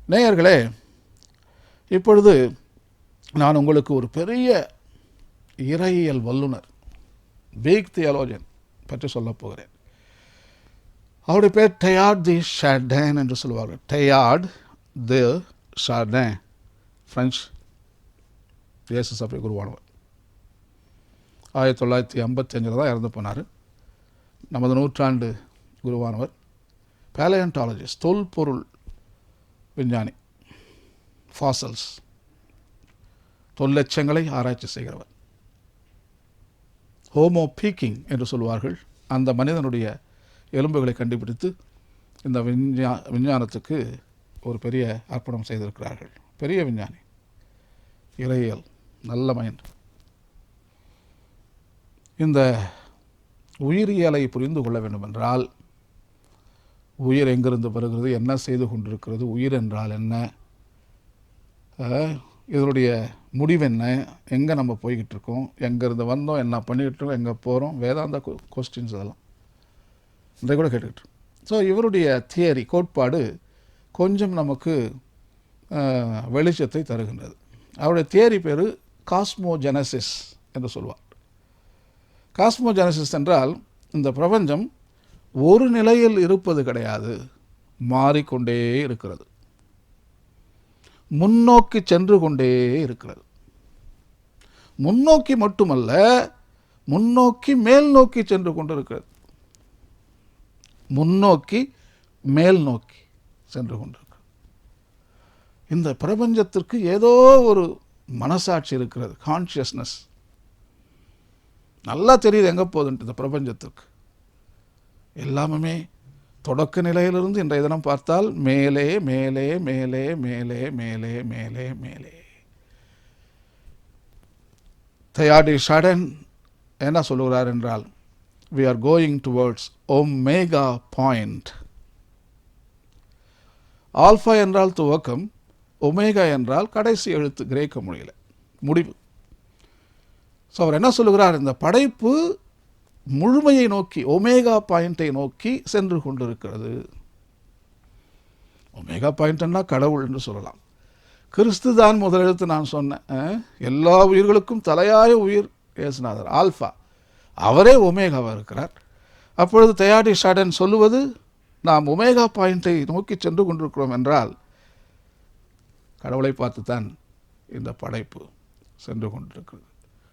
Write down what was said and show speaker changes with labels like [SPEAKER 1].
[SPEAKER 1] நேயர்களே, இப்பொழுது நான் உங்களுக்கு ஒரு பெரிய இறையியல் வல்லுனர், பிக் தியாலோஜியன் பற்றி சொல்லப் போகிறேன். அவருடைய பேர் டெயார்ட் தி ஷார்டன் என்று சொல்வார்கள். டெயார்ட் தி ஷார்டன், பிரெஞ்சு இயேசு சபை குருவானவர். 1955 தான் இறந்து போனார். நமது நூற்றாண்டு குருவானவர். பேலியன்டாலஜிஸ்ட், தொல்பொருள் விஞ்ஞானி, ஃபாசல்ஸ், தொல்லட்சங்களை ஆராய்ச்சி செய்கிறவர். ஹோமோ பீக்கிங் என்று சொல்வார்கள். அந்த மனிதனுடைய எலும்புகளை கண்டுபிடித்து இந்த விஞ்ஞானத்துக்கு ஒரு பெரிய அர்ப்பணம் செய்திருக்கிறார்கள். பெரிய விஞ்ஞானி, இறையியல், நல்ல மைண்ட். இந்த உயிரியலை புரிந்து கொள்ள வேண்டும் என்றால், உயிர் எங்கிருந்து வருகிறது, என்ன செய்து கொண்டிருக்கிறது, உயிர் என்றால் என்ன, இதனுடைய முடிவு என்ன, எங்கே நம்ம போய்கிட்டு இருக்கோம், எங்கேருந்து வந்தோம், என்ன பண்ணிக்கிட்டு இருக்கோம், எங்கே போகிறோம், வேதாந்த கொஸ்டின்ஸ் அதெல்லாம் இதை கூட கேட்டுக்கிட்டு. ஸோ இவருடைய தியரி, கோட்பாடு கொஞ்சம் நமக்கு வெளிச்சத்தை தருகின்றது. அவருடைய தியரி பேர் காஸ்மோஜெனசிஸ் என்று சொல்வார். காஸ்மோஜெனசிஸ் என்றால் இந்த பிரபஞ்சம் ஒரு நிலையில் இருப்பது கிடையாது, மாறிக்கொண்டே இருக்கிறது, முன்னோக்கி சென்று கொண்டே இருக்கிறது. முன்னோக்கி மட்டுமல்ல, முன்னோக்கி மேல் நோக்கி சென்று கொண்டிருக்கிறது. முன்னோக்கி மேல் நோக்கி சென்று கொண்டிருக்கிறது. இந்த பிரபஞ்சத்திற்கு ஏதோ ஒரு மனசாட்சி இருக்கிறது, கான்ஷியஸ்னஸ். நல்லா தெரியுது எங்கே போகுதுன்ட்டு இந்த பிரபஞ்சத்திற்கு. எல்லாமே தொடக்க நிலையிலிருந்து இன்றைய தினம் பார்த்தால் மேலே மேலே மேலே மேலே மேலே மேலே மேலே. டெயார்ட் தி ஷார்டன் என்ன சொல்லுகிறார் என்றால், we are going towards omega point. Alpha என்றால் துவக்கம், ஒமேகா என்றால் கடைசி எழுத்து கிரேக்க மொழியில் முடிவு. ஸோ அவர் என்ன சொல்லுகிறார், இந்த படைப்பு முழுமையை நோக்கி, ஒமேகா பாயிண்டை நோக்கி சென்று கொண்டிருக்கிறது. ஒமேகா பாயிண்ட்னா கடவுள் என்று சொல்லலாம். கிறிஸ்து தான் முதலெழுத்து. நான் சொன்னேன், எல்லா உயிர்களுக்கும் தலையாய உயிர் இயேசுநாதர், ஆல்ஃபா. அவரே ஒமேகாவாக இருக்கிறார். அப்பொழுது டெயார்ட் தி ஷார்டன் சொல்லுவது, நாம் ஒமேகா பாயிண்டை நோக்கி சென்று கொண்டிருக்கிறோம் என்றால் கடவுளை பார்த்து தான் இந்த படைப்பு சென்று கொண்டிருக்கிறது.